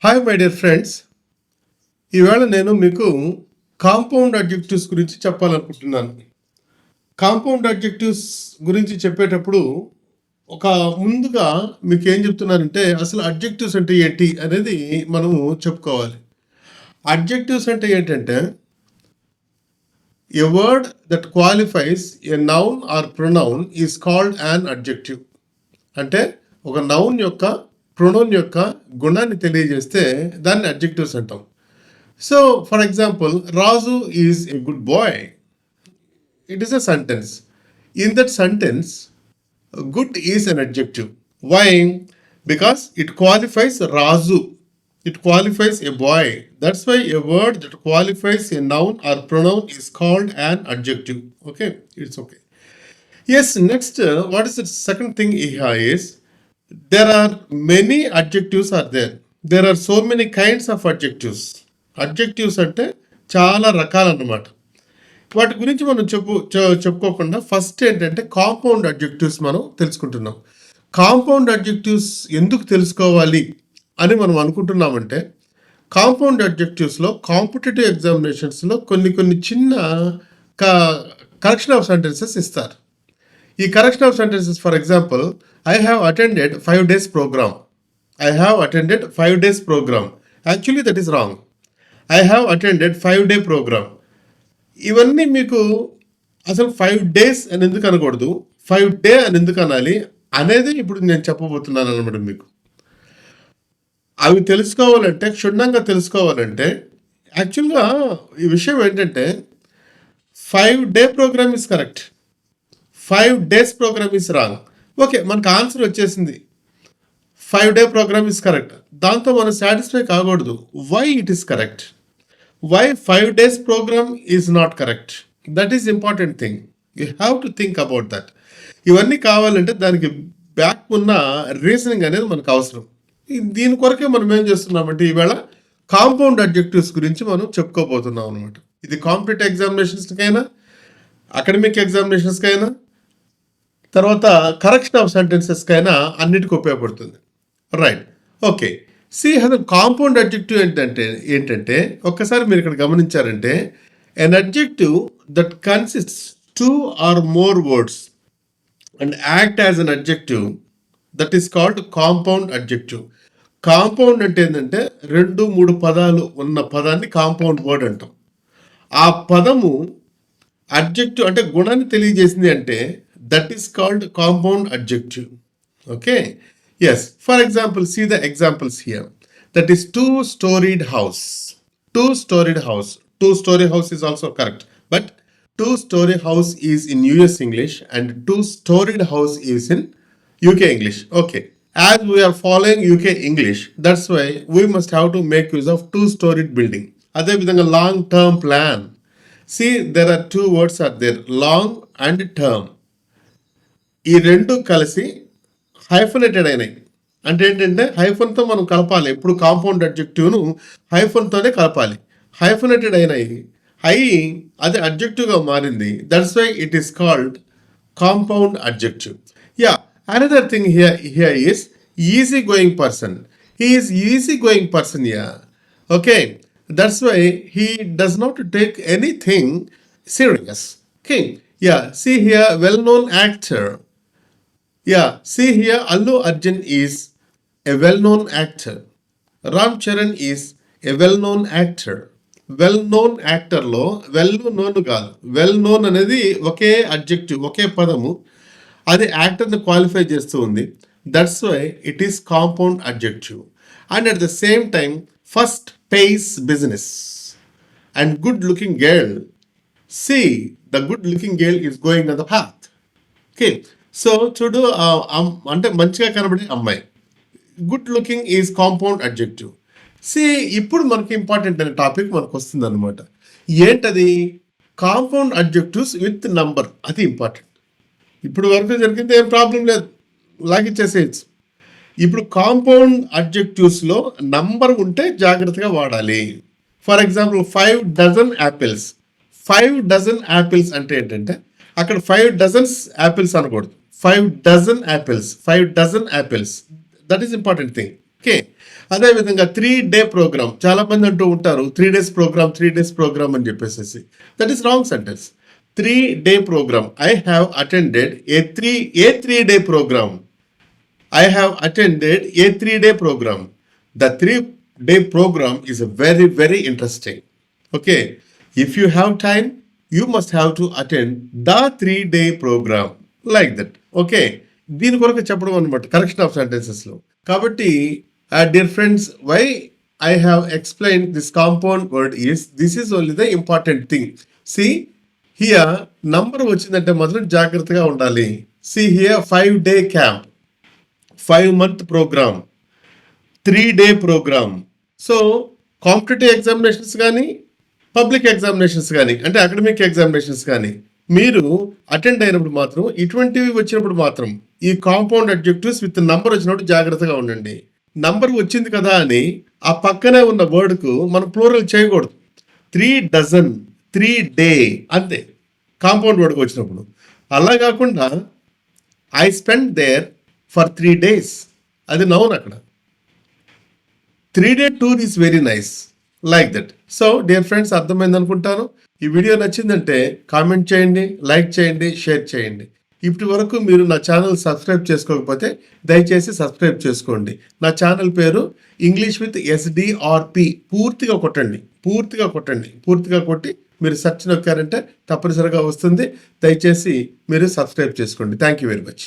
Hi my dear friends. ఈవేళ నేను మీకు కాంపౌండ్ అడ్జెక్టివ్స్ గురించి చెప్పాలనుకుంటున్నాను. కాంపౌండ్ అడ్జెక్టివ్స్ గురించి చెప్పేటప్పుడు ఒక ముందుగా మీకు ఏం చెప్తున్నానంటే అసలు అడ్జెక్టివ్స్ అంటే ఏంటి అనేది మనము చెప్పుకోవాలి. అడ్జెక్టివ్స్ అంటే ఏంటంటే a word that qualifies a noun are pronoun is called an adjective. అంటే ఒక నౌన్ యొక్క ప్రొనౌన్ యొక్క గుణాన్ని తెలియజేస్తే దాన్ని అడ్జెక్టివ్స్ అంటాం. So for example, Raju is a good boy. It is a sentence. In that sentence, good is an adjective. Why? Because it qualifies Razu. It qualifies a boy. That's why a word that qualifies a noun or pronoun is called an adjective. Okay, it's okay. Yes, next, what is the second thing here is, there are many adjectives are there. There are so many kinds of adjectives. Adjectives అంటే చాలా రకాలన్నమాట. వాటి గురించి మనం చెప్పుకోకుండా first ఏంటంటే compound adjectives మనం తెలుసుకుంటున్నాం. Compound adjectives ఎందుకు తెలుసుకోవాలి అని మనం అనుకుంటున్నామంటే, కాంపౌండ్ అడ్జెక్టివ్స్లో కాంపిటేటివ్ ఎగ్జామినేషన్స్లో కొన్ని చిన్న కరెక్షన్ ఆఫ్ సెంటెన్సెస్ ఇస్తారు. ఈ correction of sentences, for example, I have attended 5 days program. I have attended 5 days program. Actually that is wrong. I have attended 5-day program. ఇవన్నీ మీకు అసలు 5 days అని ఎందుకు అనకూడదు, 5 day అని ఎందుకు అనాలి అనేది ఇప్పుడు నేను చెప్పబోతున్నాను అనమాట. మీకు అవి తెలుసుకోవాలంటే, క్షుణ్ణంగా తెలుసుకోవాలంటే, యాక్చువల్గా ఈ విషయం ఏంటంటే 5-day program is correct, 5 days program is wrong. Okay, మనకు ఆన్సర్ వచ్చేసింది, 5-day ప్రోగ్రామ్ ఈజ్ కరెక్ట్. దాంతో మనం సాటిస్ఫై కాకూడదు. Why it is correct, why 5 days program is not correct? That is important thing. You have to think about that. ఇవన్నీ కావాలంటే దానికి back ఉన్న reasoning అనేది మనకు అవసరం. దీని కొరకే మనం ఏం చేస్తున్నామంటే ఈవేళ కాంపౌండ్ అడ్జెక్టివ్స్ గురించి మనం చెప్పుకోబోతున్నాం అనమాట. ఇది కాంపిటేటివ్ ఎగ్జామినేషన్స్కైనా, అకాడమిక్ ఎగ్జామినేషన్స్కైనా, తర్వాత కరెక్షన్ ఆఫ్ సెంటెన్సెస్కైనా అన్నిటికీ ఉపయోగపడుతుంది. Right, okay. సి అది కాంపౌండ్ అడ్జెక్టివ్ ఏంటంటే ఒక్కసారి మీరు ఇక్కడ గమనించారంటే, an adjective that consists 2 or more words and act as an adjective, that is called compound adjective. Compound అంటే ఏంటంటే 2-3 పదాలు ఉన్న పదాన్ని కాంపౌండ్ వర్డ్ అంటాం. ఆ పదము అడ్జెక్టివ్ అంటే గుణాన్ని తెలియజేసింది అంటే that is called compound adjective. Okay, yes, for example, see the examples here. That is 2-storied house. 2-storied house. 2-story house is also correct, but 2-story house is in US English and 2-storied house is in UK English. Okay, as we are following UK English, that's why we must have to make use of 2-storied building. అదే విధంగా long term plan. See, there are 2 words are there, long and term. ఈ రెండు కలిసి హైఫనేటెడ్ అయినాయి. అంటే ఏంటంటే హైఫన్తో మనం కలపాలి. ఇప్పుడు కాంపౌండ్ అడ్జెక్టివ్ను హైఫన్తోనే కలపాలి. హైఫనేటెడ్ అయినాయి, అది అడ్జెక్టివ్గా మారింది. That's why it is called compound adjective. Yeah, another thing here is easy going person. He is easy going person. Yeah, okay, that's why he does not take anything serious. Okay, yeah, see here well known actor. Yeah, see here, Allu Arjun is a well-known actor. Ram Charan is a well-known actor. Well-known actor లో well-known కాదు, well-known అనేది ఒకే adjective, ఒకే పదము, అది యాక్టర్ని qualify చేస్తూ ఉంది. That's why it is compound adjective. And at the same time fast pace business and good looking girl. See, the good looking girl is going on the path. Okay, so చూడు, అంటే మంచిగా కనబడే అమ్మాయి, good looking is compound adjective. See, ఇప్పుడు మనకి important అనే topic మనకు వస్తుంది అనమాట. ఏంటది? కాంపౌండ్ అడ్జెక్టివ్స్ విత్ నంబర్, అది ఇంపార్టెంట్. ఇప్పుడు వరకు జరిగింది ఏం ప్రాబ్లం లేదు, లాగిచ్చేసేయచ్చు. ఇప్పుడు కాంపౌండ్ అడ్జెక్టివ్స్లో నంబర్ ఉంటే జాగ్రత్తగా వాడాలి. For example, 5 dozen apples. 5 dozen apples అంటే ఏంటంటే అక్కడ 5 dozens యాపిల్స్ అనకూడదు, 5 dozen apples. 5 dozen apples. That is important thing. Okay. అదేవిధంగా 3-day ప్రోగ్రామ్. చాలా మంది అంటూ ఉంటారు 3 days ప్రోగ్రామ్, 3 days ప్రోగ్రామ్ అని చెప్పేసేసి. That is wrong sentence. 3-day program. I have attended a 3-day program. I have attended a 3-day program. The 3-day program is very, very interesting. Okay. If you have time, you must have to attend the 3-day program. Like that. Okay. దీని కొరకు చెప్పడం అనమాట correction of sentences లో. కాబట్టి dear friends, why I have explain this compound word is this is only the important thing. See here number వచ్చిందంటే మాత్రం జాగ్రత్తగా ఉండాలి. See here 5-day camp, 5-month program, 3-day program. So competitive examinations కానీ, public examinations కానీ, అంటే academic examinations కానీ మీరు attend అయినప్పుడు మాత్రం, ఇటువంటివి వచ్చినప్పుడు మాత్రం ఈ కాంపౌండ్ అడ్జెక్టివ్స్ విత్ నంబర్ వచ్చినప్పుడు జాగ్రత్తగా ఉండండి. నంబర్ వచ్చింది కదా అని ఆ పక్కనే ఉన్న వర్డ్కు మనం ప్లూరల్ చేయకూడదు. 3 dozen, 3-day అంతే కాంపౌండ్ వర్డ్కి వచ్చినప్పుడు. అలా కాకుండా I spend there for 3 days, అది నౌన్ అక్కడ. 3-day tour is very nice, like that. So dear friends, అర్థమైంది అనుకుంటాను. ఈ వీడియో నచ్చిందంటే కామెంట్ చేయండి, లైక్ చేయండి, షేర్ చేయండి. ఇప్పటి వరకు మీరు నా ఛానల్ సబ్స్క్రైబ్ చేసుకోకపోతే దయచేసి సబ్స్క్రైబ్ చేసుకోండి. నా ఛానల్ పేరు ఇంగ్లీష్ విత్ SDRP. పూర్తిగా కొట్టి మీరు సెర్చ్ నొక్కారంటే తప్పనిసరిగా వస్తుంది. దయచేసి మీరు సబ్స్క్రైబ్ చేసుకోండి. Thank you very much.